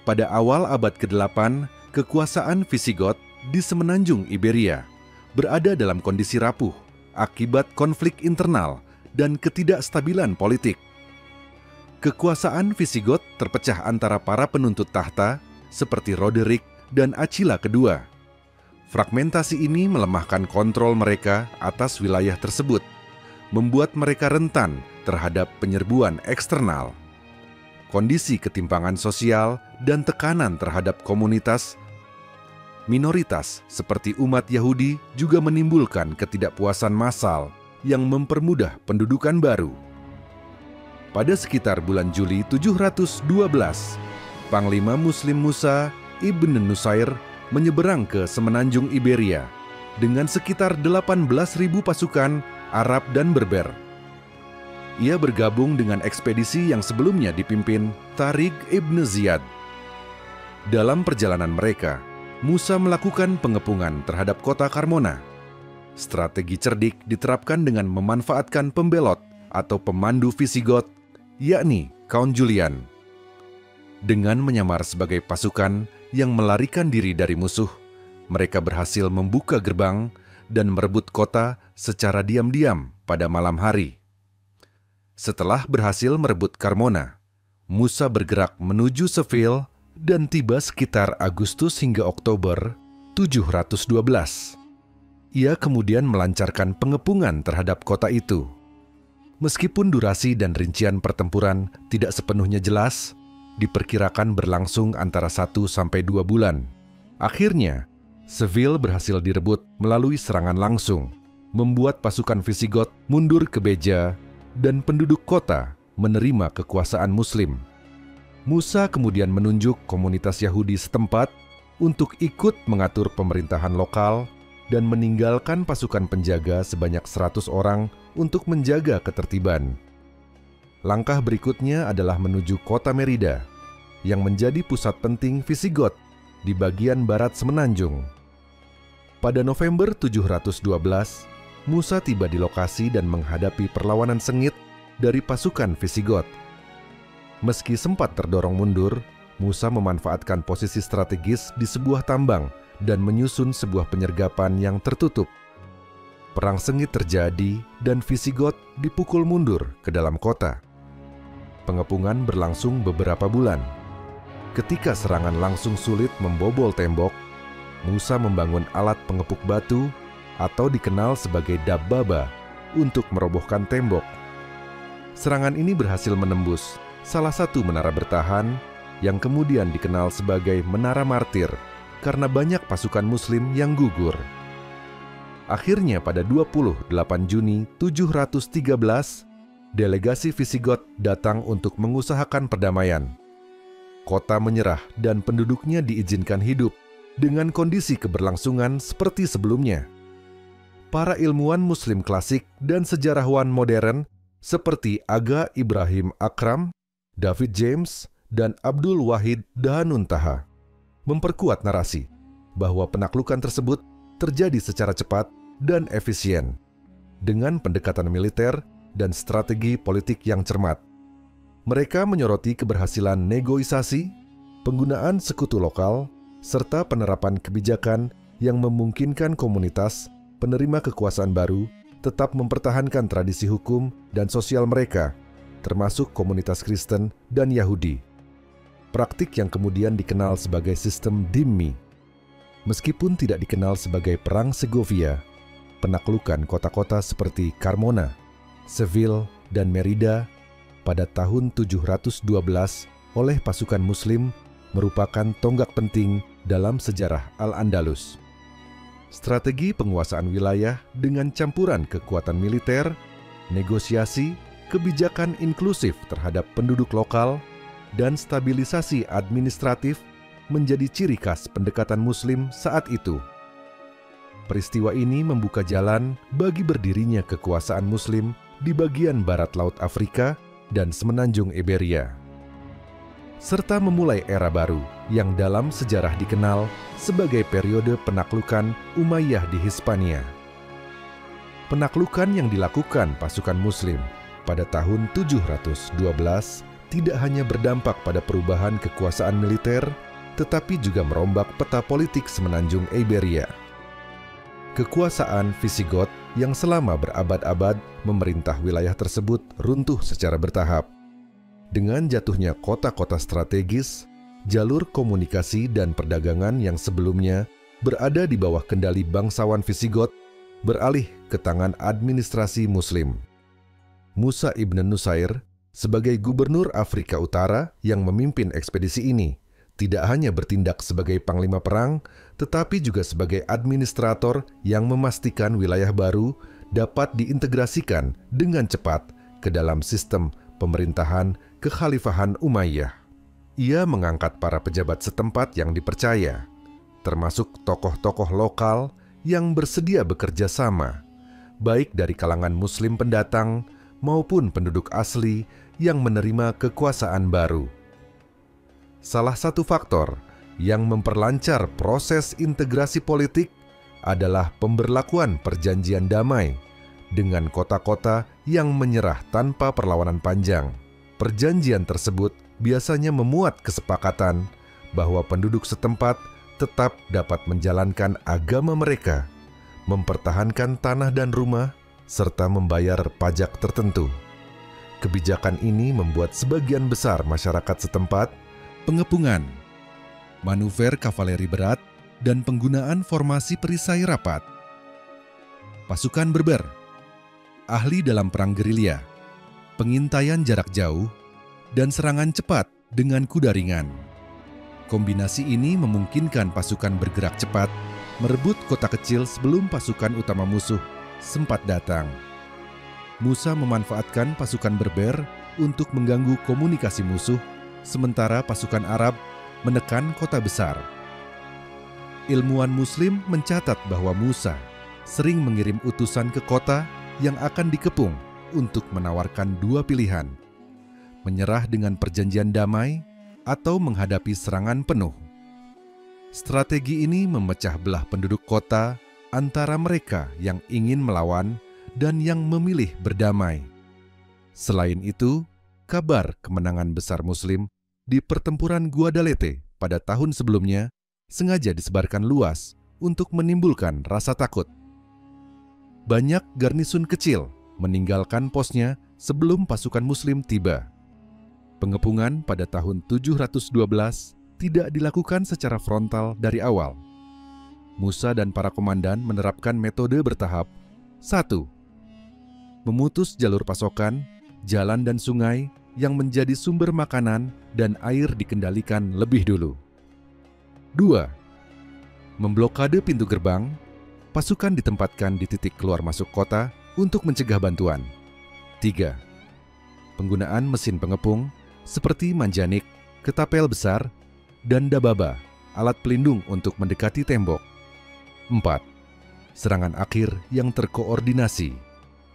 Pada awal abad ke-8, kekuasaan Visigoth di semenanjung Iberia berada dalam kondisi rapuh akibat konflik internal dan ketidakstabilan politik. Kekuasaan Visigoth terpecah antara para penuntut tahta seperti Roderick dan Attila II. Fragmentasi ini melemahkan kontrol mereka atas wilayah tersebut, membuat mereka rentan terhadap penyerbuan eksternal. Kondisi ketimpangan sosial dan tekanan terhadap komunitas minoritas seperti umat Yahudi juga menimbulkan ketidakpuasan massal yang mempermudah pendudukan baru. Pada sekitar bulan Juli 712, Panglima Muslim Musa ibn Nusair menyeberang ke semenanjung Iberia dengan sekitar 18.000 pasukan Arab dan Berber. Ia bergabung dengan ekspedisi yang sebelumnya dipimpin Tariq ibn Ziyad. Dalam perjalanan mereka, Musa melakukan pengepungan terhadap kota Carmona. Strategi cerdik diterapkan dengan memanfaatkan pembelot atau pemandu Visigoth, yakni Count Julian. Dengan menyamar sebagai pasukan yang melarikan diri dari musuh, mereka berhasil membuka gerbang dan merebut kota secara diam-diam pada malam hari. Setelah berhasil merebut Carmona, Musa bergerak menuju Seville dan tiba sekitar Agustus hingga Oktober 712. Ia kemudian melancarkan pengepungan terhadap kota itu. Meskipun durasi dan rincian pertempuran tidak sepenuhnya jelas, diperkirakan berlangsung antara 1 sampai 2 bulan. Akhirnya, Seville berhasil direbut melalui serangan langsung, membuat pasukan Visigoth mundur ke Beja dan penduduk kota menerima kekuasaan Muslim. Musa kemudian menunjuk komunitas Yahudi setempat untuk ikut mengatur pemerintahan lokal dan meninggalkan pasukan penjaga sebanyak 100 orang untuk menjaga ketertiban. Langkah berikutnya adalah menuju kota Merida, yang menjadi pusat penting Visigoth di bagian barat semenanjung. Pada November 712, Musa tiba di lokasi dan menghadapi perlawanan sengit dari pasukan Visigoth. Meski sempat terdorong mundur, Musa memanfaatkan posisi strategis di sebuah tambang dan menyusun sebuah penyergapan yang tertutup. Perang sengit terjadi dan Visigoth dipukul mundur ke dalam kota. Pengepungan berlangsung beberapa bulan. Ketika serangan langsung sulit membobol tembok, Musa membangun alat pengepuk batu atau dikenal sebagai dabbaba untuk merobohkan tembok. Serangan ini berhasil menembus salah satu menara bertahan yang kemudian dikenal sebagai Menara Martir karena banyak pasukan Muslim yang gugur. Akhirnya pada 28 Juni 713, delegasi Visigoth datang untuk mengusahakan perdamaian. Kota menyerah dan penduduknya diizinkan hidup dengan kondisi keberlangsungan seperti sebelumnya. Para ilmuwan Muslim klasik dan sejarawan modern seperti Aga Ibrahim Akram, David James, dan Abdul Wahid Dahanuntaha memperkuat narasi bahwa penaklukan tersebut terjadi secara cepat dan efisien dengan pendekatan militer dan strategi politik yang cermat. Mereka menyoroti keberhasilan negosiasi, penggunaan sekutu lokal, serta penerapan kebijakan yang memungkinkan komunitas penerima kekuasaan baru tetap mempertahankan tradisi hukum dan sosial mereka, termasuk komunitas Kristen dan Yahudi. Praktik yang kemudian dikenal sebagai sistem dhimmi. Meskipun tidak dikenal sebagai Perang Segovia, penaklukan kota-kota seperti Carmona, Seville, dan Merida pada tahun 712 oleh pasukan Muslim merupakan tonggak penting dalam sejarah Al-Andalus. Strategi penguasaan wilayah dengan campuran kekuatan militer, negosiasi, kebijakan inklusif terhadap penduduk lokal, dan stabilisasi administratif menjadi ciri khas pendekatan Muslim saat itu. Peristiwa ini membuka jalan bagi berdirinya kekuasaan Muslim di bagian barat Laut Afrika dan semenanjung Iberia, serta memulai era baru yang dalam sejarah dikenal sebagai periode penaklukan Umayyah di Hispania. Penaklukan yang dilakukan pasukan Muslim pada tahun 712 tidak hanya berdampak pada perubahan kekuasaan militer, tetapi juga merombak peta politik semenanjung Iberia. Kekuasaan Visigot yang selama berabad-abad memerintah wilayah tersebut runtuh secara bertahap. Dengan jatuhnya kota-kota strategis, jalur komunikasi dan perdagangan yang sebelumnya berada di bawah kendali bangsawan Visigot beralih ke tangan administrasi Muslim. Musa ibn Nusair sebagai gubernur Afrika Utara yang memimpin ekspedisi ini tidak hanya bertindak sebagai panglima perang, tetapi juga sebagai administrator yang memastikan wilayah baru dapat diintegrasikan dengan cepat ke dalam sistem pemerintahan kekhalifahan Umayyah. Ia mengangkat para pejabat setempat yang dipercaya, termasuk tokoh-tokoh lokal yang bersedia bekerja sama, baik dari kalangan Muslim pendatang maupun penduduk asli yang menerima kekuasaan baru. Salah satu faktor yang memperlancar proses integrasi politik adalah pemberlakuan perjanjian damai dengan kota-kota yang menyerah tanpa perlawanan panjang. Perjanjian tersebut biasanya memuat kesepakatan bahwa penduduk setempat tetap dapat menjalankan agama mereka, mempertahankan tanah dan rumah, serta membayar pajak tertentu. Kebijakan ini membuat sebagian besar masyarakat setempat pengepungan, manuver kavaleri berat, dan penggunaan formasi perisai rapat. Pasukan Berber, ahli dalam perang gerilya, pengintaian jarak jauh, dan serangan cepat dengan kuda ringan. Kombinasi ini memungkinkan pasukan bergerak cepat, merebut kota kecil sebelum pasukan utama musuh sempat datang. Musa memanfaatkan pasukan Berber untuk mengganggu komunikasi musuh, sementara pasukan Arab menekan kota besar. Ilmuwan Muslim mencatat bahwa Musa sering mengirim utusan ke kota yang akan dikepung untuk menawarkan dua pilihan: menyerah dengan perjanjian damai atau menghadapi serangan penuh. Strategi ini memecah belah penduduk kota antara mereka yang ingin melawan dan yang memilih berdamai. Selain itu, kabar kemenangan besar Muslim di pertempuran Guadalete pada tahun sebelumnya sengaja disebarkan luas untuk menimbulkan rasa takut. Banyak garnisun kecil meninggalkan posnya sebelum pasukan Muslim tiba. Pengepungan pada tahun 712 tidak dilakukan secara frontal dari awal. Musa dan para komandan menerapkan metode bertahap. 1. Memutus jalur pasokan, jalan dan sungai yang menjadi sumber makanan dan air dikendalikan lebih dulu. 2. Memblokade pintu gerbang, pasukan ditempatkan di titik keluar masuk kota untuk mencegah bantuan. 3. Penggunaan mesin pengepung seperti manjanik, ketapel besar, dan dababa, alat pelindung untuk mendekati tembok. 4. Serangan akhir yang terkoordinasi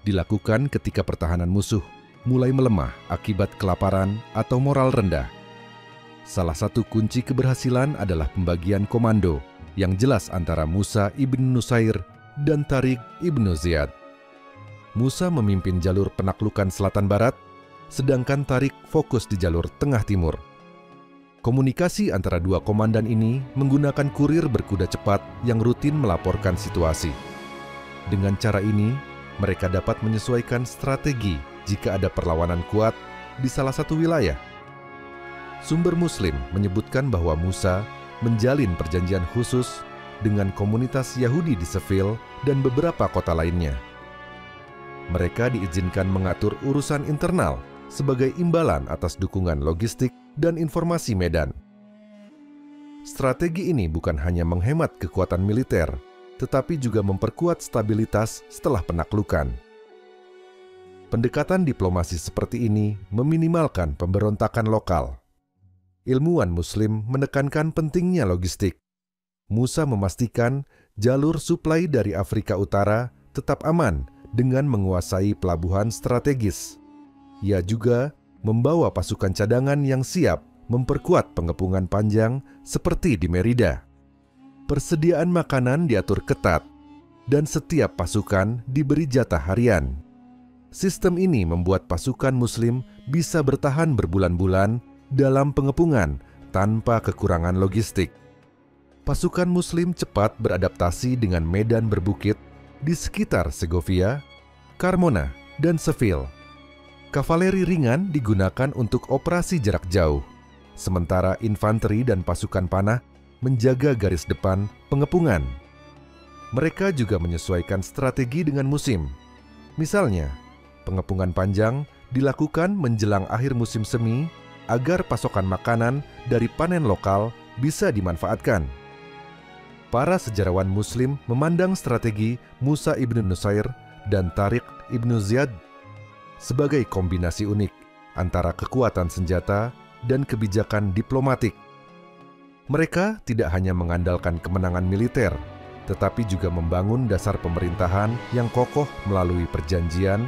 dilakukan ketika pertahanan musuh mulai melemah akibat kelaparan atau moral rendah. Salah satu kunci keberhasilan adalah pembagian komando yang jelas antara Musa ibn Nusair dan Tariq ibn Ziyad. Musa memimpin jalur penaklukan selatan barat, sedangkan Tariq fokus di jalur tengah timur. Komunikasi antara dua komandan ini menggunakan kurir berkuda cepat yang rutin melaporkan situasi. Dengan cara ini, mereka dapat menyesuaikan strategi jika ada perlawanan kuat di salah satu wilayah. Sumber Muslim menyebutkan bahwa Musa menjalin perjanjian khusus dengan komunitas Yahudi di Seville dan beberapa kota lainnya. Mereka diizinkan mengatur urusan internal sebagai imbalan atas dukungan logistik dan informasi medan. Strategi ini bukan hanya menghemat kekuatan militer, tetapi juga memperkuat stabilitas setelah penaklukan. Pendekatan diplomasi seperti ini meminimalkan pemberontakan lokal. Ilmuwan Muslim menekankan pentingnya logistik. Musa memastikan jalur suplai dari Afrika Utara tetap aman dengan menguasai pelabuhan strategis. Ia juga membawa pasukan cadangan yang siap memperkuat pengepungan panjang seperti di Merida. Persediaan makanan diatur ketat, dan setiap pasukan diberi jatah harian. Sistem ini membuat pasukan Muslim bisa bertahan berbulan-bulan dalam pengepungan tanpa kekurangan logistik. Pasukan Muslim cepat beradaptasi dengan medan berbukit di sekitar Segovia, Carmona, dan Seville. Kavaleri ringan digunakan untuk operasi jarak jauh, sementara infanteri dan pasukan panah menjaga garis depan pengepungan. Mereka juga menyesuaikan strategi dengan musim. Misalnya, pengepungan panjang dilakukan menjelang akhir musim semi agar pasokan makanan dari panen lokal bisa dimanfaatkan. Para sejarawan Muslim memandang strategi Musa ibn Nusair dan Tariq ibn Ziyad sebagai kombinasi unik antara kekuatan senjata dan kebijakan diplomatik. Mereka tidak hanya mengandalkan kemenangan militer, tetapi juga membangun dasar pemerintahan yang kokoh melalui perjanjian,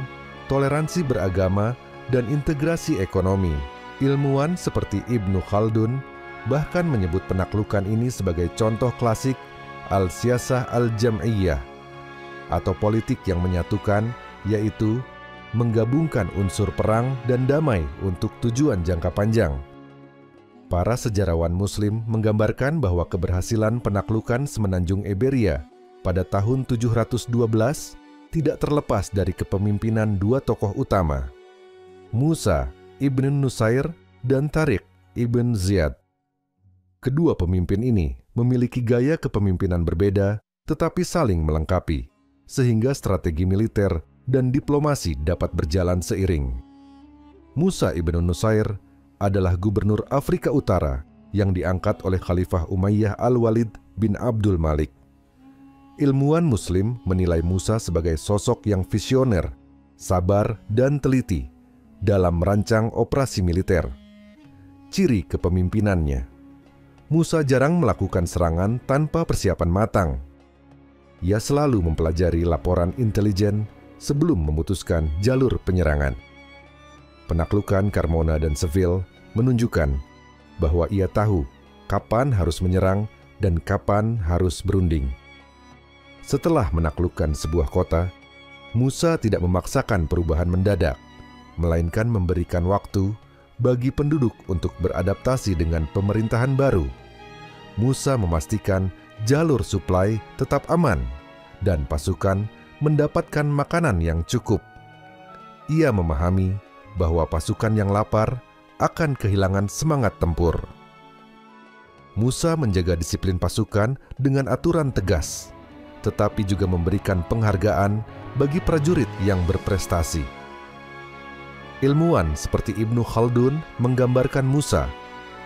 toleransi beragama, dan integrasi ekonomi. Ilmuwan seperti Ibnu Khaldun bahkan menyebut penaklukan ini sebagai contoh klasik al-siyasah al-jam'iyyah, atau politik yang menyatukan, yaitu menggabungkan unsur perang dan damai untuk tujuan jangka panjang. Para sejarawan Muslim menggambarkan bahwa keberhasilan penaklukan semenanjung Iberia pada tahun 712 tidak terlepas dari kepemimpinan dua tokoh utama, Musa ibn Nusair dan Tariq ibn Ziyad. Kedua pemimpin ini memiliki gaya kepemimpinan berbeda tetapi saling melengkapi, sehingga strategi militer dan diplomasi dapat berjalan seiring. Musa ibn Nusair adalah gubernur Afrika Utara yang diangkat oleh Khalifah Umayyah Al-Walid bin Abdul Malik. Ilmuwan Muslim menilai Musa sebagai sosok yang visioner, sabar, dan teliti dalam merancang operasi militer. Ciri kepemimpinannya, Musa jarang melakukan serangan tanpa persiapan matang. Ia selalu mempelajari laporan intelijen sebelum memutuskan jalur penyerangan. Penaklukan Carmona dan Seville menunjukkan bahwa ia tahu kapan harus menyerang dan kapan harus berunding. Setelah menaklukkan sebuah kota, Musa tidak memaksakan perubahan mendadak, melainkan memberikan waktu bagi penduduk untuk beradaptasi dengan pemerintahan baru. Musa memastikan jalur suplai tetap aman dan pasukan mendapatkan makanan yang cukup. Ia memahami bahwa pasukan yang lapar akan kehilangan semangat tempur. Musa menjaga disiplin pasukan dengan aturan tegas, tetapi juga memberikan penghargaan bagi prajurit yang berprestasi. Ilmuwan seperti Ibnu Khaldun menggambarkan Musa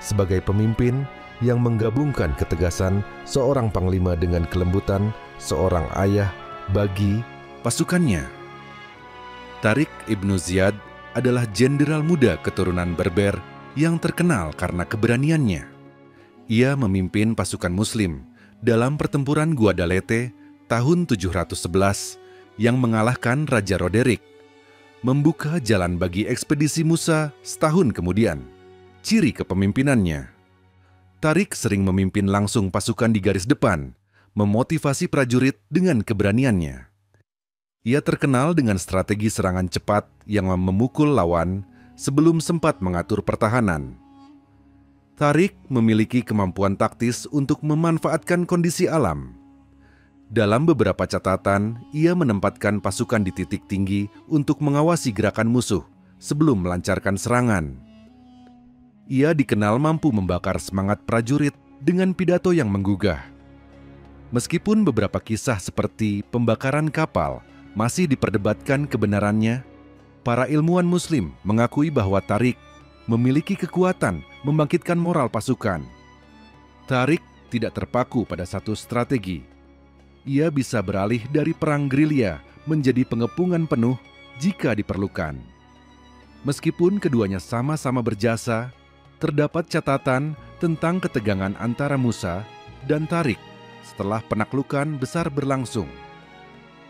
sebagai pemimpin yang menggabungkan ketegasan seorang panglima dengan kelembutan seorang ayah bagi pasukannya. Tariq ibn Ziyad adalah jenderal muda keturunan Berber yang terkenal karena keberaniannya. Ia memimpin pasukan Muslim dalam pertempuran Guadalete tahun 711 yang mengalahkan Raja Roderick, membuka jalan bagi ekspedisi Musa setahun kemudian. Ciri kepemimpinannya, Tariq sering memimpin langsung pasukan di garis depan, memotivasi prajurit dengan keberaniannya. Ia terkenal dengan strategi serangan cepat yang memukul lawan sebelum sempat mengatur pertahanan. Tariq memiliki kemampuan taktis untuk memanfaatkan kondisi alam. Dalam beberapa catatan, ia menempatkan pasukan di titik tinggi untuk mengawasi gerakan musuh sebelum melancarkan serangan. Ia dikenal mampu membakar semangat prajurit dengan pidato yang menggugah. Meskipun beberapa kisah seperti pembakaran kapal masih diperdebatkan kebenarannya, para ilmuwan Muslim mengakui bahwa Tariq memiliki kekuatan membangkitkan moral pasukan. Tariq tidak terpaku pada satu strategi. Ia bisa beralih dari perang gerilya menjadi pengepungan penuh jika diperlukan. Meskipun keduanya sama-sama berjasa, terdapat catatan tentang ketegangan antara Musa dan Tariq setelah penaklukan besar berlangsung.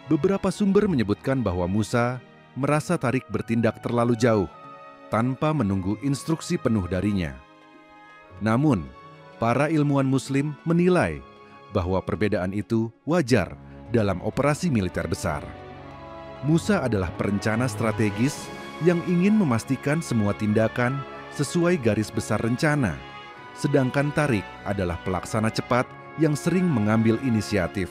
Beberapa sumber menyebutkan bahwa Musa merasa Tariq bertindak terlalu jauh tanpa menunggu instruksi penuh darinya. Namun, para ilmuwan Muslim menilai bahwa perbedaan itu wajar dalam operasi militer besar. Musa adalah perencana strategis yang ingin memastikan semua tindakan sesuai garis besar rencana, sedangkan Tariq adalah pelaksana cepat yang sering mengambil inisiatif.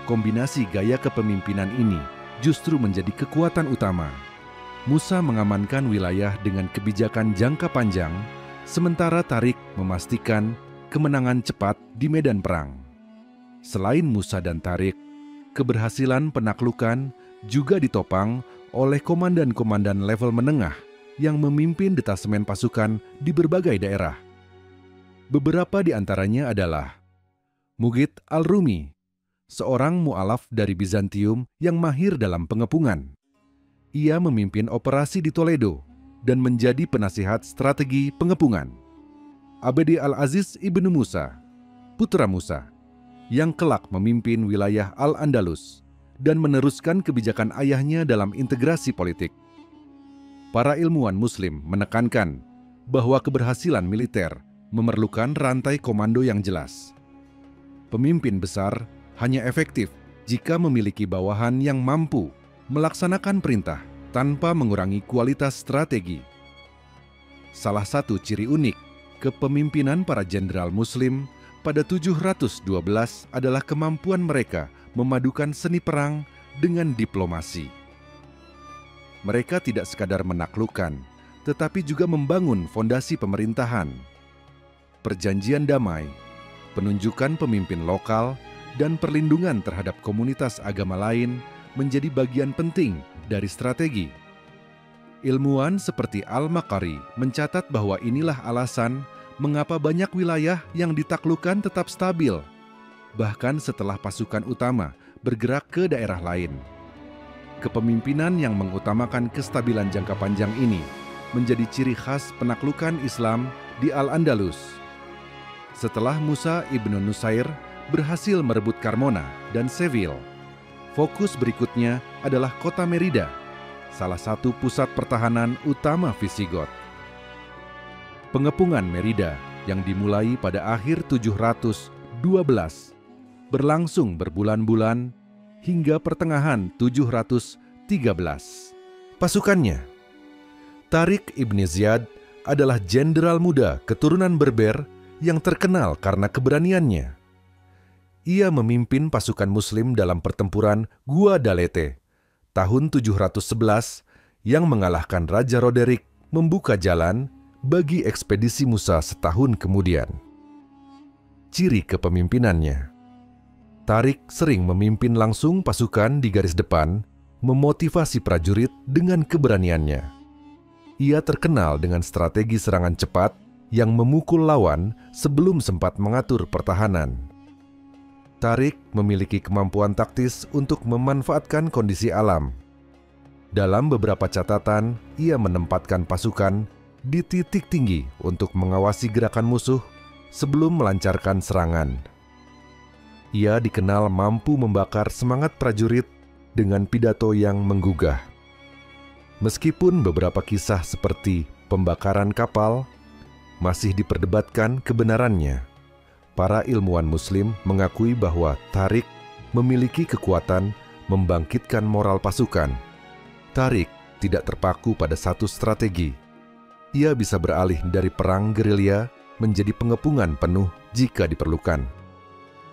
Kombinasi gaya kepemimpinan ini justru menjadi kekuatan utama. Musa mengamankan wilayah dengan kebijakan jangka panjang, sementara Tariq memastikan kemenangan cepat di medan perang. Selain Musa dan Tariq, keberhasilan penaklukan juga ditopang oleh komandan-komandan level menengah yang memimpin detasemen pasukan di berbagai daerah. Beberapa di antaranya adalah Mughith al-Rumi, seorang mu'alaf dari Bizantium yang mahir dalam pengepungan. Ia memimpin operasi di Toledo dan menjadi penasihat strategi pengepungan. Abdi al-Aziz ibnu Musa, putra Musa, yang kelak memimpin wilayah Al-Andalus dan meneruskan kebijakan ayahnya dalam integrasi politik. Para ilmuwan Muslim menekankan bahwa keberhasilan militer memerlukan rantai komando yang jelas. Pemimpin besar hanya efektif jika memiliki bawahan yang mampu melaksanakan perintah tanpa mengurangi kualitas strategi. Salah satu ciri unik kepemimpinan para jenderal Muslim pada 712 adalah kemampuan mereka memadukan seni perang dengan diplomasi. Mereka tidak sekadar menaklukkan, tetapi juga membangun fondasi pemerintahan. Perjanjian damai, penunjukan pemimpin lokal, dan perlindungan terhadap komunitas agama lain menjadi bagian penting dari strategi. Ilmuwan seperti Al-Makari mencatat bahwa inilah alasan mengapa banyak wilayah yang ditaklukkan tetap stabil, bahkan setelah pasukan utama bergerak ke daerah lain. Kepemimpinan yang mengutamakan kestabilan jangka panjang ini menjadi ciri khas penaklukan Islam di Al-Andalus. Setelah Musa ibnu Nusair berhasil merebut Carmona dan Seville, fokus berikutnya adalah kota Merida, salah satu pusat pertahanan utama Visigoth. Pengepungan Merida yang dimulai pada akhir 712 berlangsung berbulan-bulan hingga pertengahan 713. Pasukannya, Tariq ibn Ziyad adalah jenderal muda keturunan Berber yang terkenal karena keberaniannya. Ia memimpin pasukan Muslim dalam pertempuran Guadalete tahun 711 yang mengalahkan Raja Roderick, membuka jalan bagi ekspedisi Musa setahun kemudian. Ciri kepemimpinannya, Tariq sering memimpin langsung pasukan di garis depan, memotivasi prajurit dengan keberaniannya. Ia terkenal dengan strategi serangan cepat yang memukul lawan sebelum sempat mengatur pertahanan. Tariq memiliki kemampuan taktis untuk memanfaatkan kondisi alam. Dalam beberapa catatan, ia menempatkan pasukan di titik tinggi untuk mengawasi gerakan musuh sebelum melancarkan serangan. Ia dikenal mampu membakar semangat prajurit dengan pidato yang menggugah. Meskipun beberapa kisah seperti pembakaran kapal masih diperdebatkan kebenarannya, para ilmuwan Muslim mengakui bahwa Tariq memiliki kekuatan membangkitkan moral pasukan. Tariq tidak terpaku pada satu strategi. Ia bisa beralih dari perang gerilya menjadi pengepungan penuh jika diperlukan.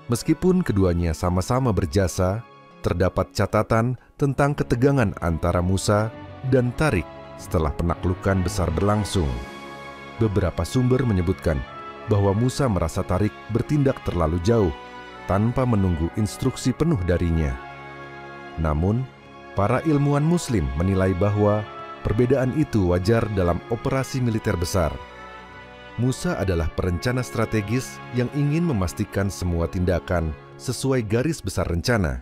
Meskipun keduanya sama-sama berjasa, terdapat catatan tentang ketegangan antara Musa dan Tariq setelah penaklukan besar berlangsung. Beberapa sumber menyebutkan bahwa Musa merasa Tariq bertindak terlalu jauh tanpa menunggu instruksi penuh darinya. Namun, para ilmuwan Muslim menilai bahwa perbedaan itu wajar dalam operasi militer besar. Musa adalah perencana strategis yang ingin memastikan semua tindakan sesuai garis besar rencana.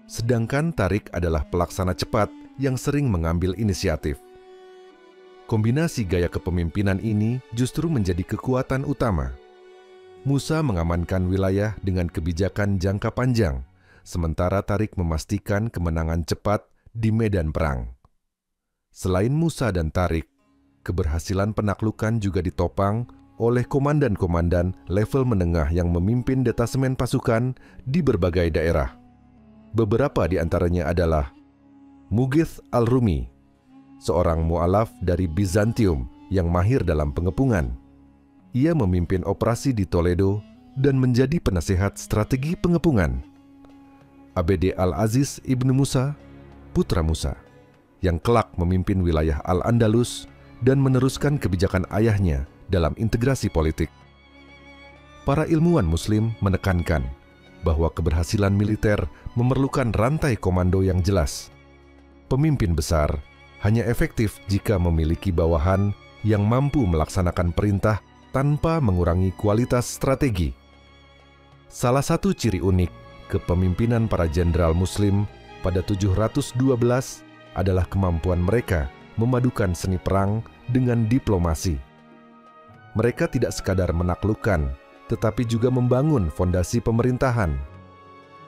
Sedangkan Tariq adalah pelaksana cepat yang sering mengambil inisiatif. Kombinasi gaya kepemimpinan ini justru menjadi kekuatan utama. Musa mengamankan wilayah dengan kebijakan jangka panjang, sementara Tariq memastikan kemenangan cepat di medan perang. Selain Musa dan Tariq, keberhasilan penaklukan juga ditopang oleh komandan-komandan level menengah yang memimpin detasemen pasukan di berbagai daerah. Beberapa di antaranya adalah Mughith al-Rumi, seorang mu'alaf dari Bizantium yang mahir dalam pengepungan. Ia memimpin operasi di Toledo dan menjadi penasehat strategi pengepungan. Abd al-Aziz ibnu Musa, putra Musa, yang kelak memimpin wilayah Al-Andalus dan meneruskan kebijakan ayahnya dalam integrasi politik. Para ilmuwan Muslim menekankan bahwa keberhasilan militer memerlukan rantai komando yang jelas. Pemimpin besar hanya efektif jika memiliki bawahan yang mampu melaksanakan perintah tanpa mengurangi kualitas strategi. Salah satu ciri unik kepemimpinan para jenderal Muslim pada 712 adalah kemampuan mereka memadukan seni perang dengan diplomasi. Mereka tidak sekadar menaklukkan, tetapi juga membangun fondasi pemerintahan.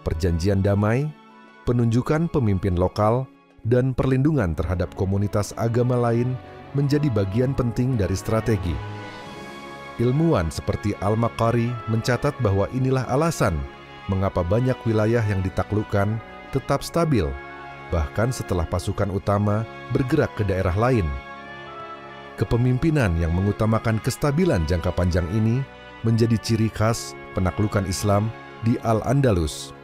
Perjanjian damai, penunjukan pemimpin lokal, dan perlindungan terhadap komunitas agama lain menjadi bagian penting dari strategi. Ilmuwan seperti Al-Maqari mencatat bahwa inilah alasan mengapa banyak wilayah yang ditaklukkan tetap stabil, bahkan setelah pasukan utama bergerak ke daerah lain. Kepemimpinan yang mengutamakan kestabilan jangka panjang ini menjadi ciri khas penaklukan Islam di Al-Andalus.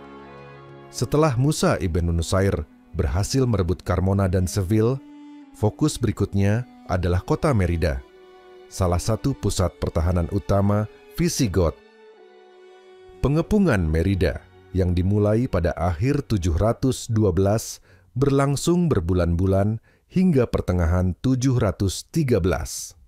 Setelah Musa ibn Nusair berhasil merebut Carmona dan Seville, fokus berikutnya adalah kota Merida, salah satu pusat pertahanan utama Visigoth. Pengepungan Merida yang dimulai pada akhir 712 berlangsung berbulan-bulan hingga pertengahan 713.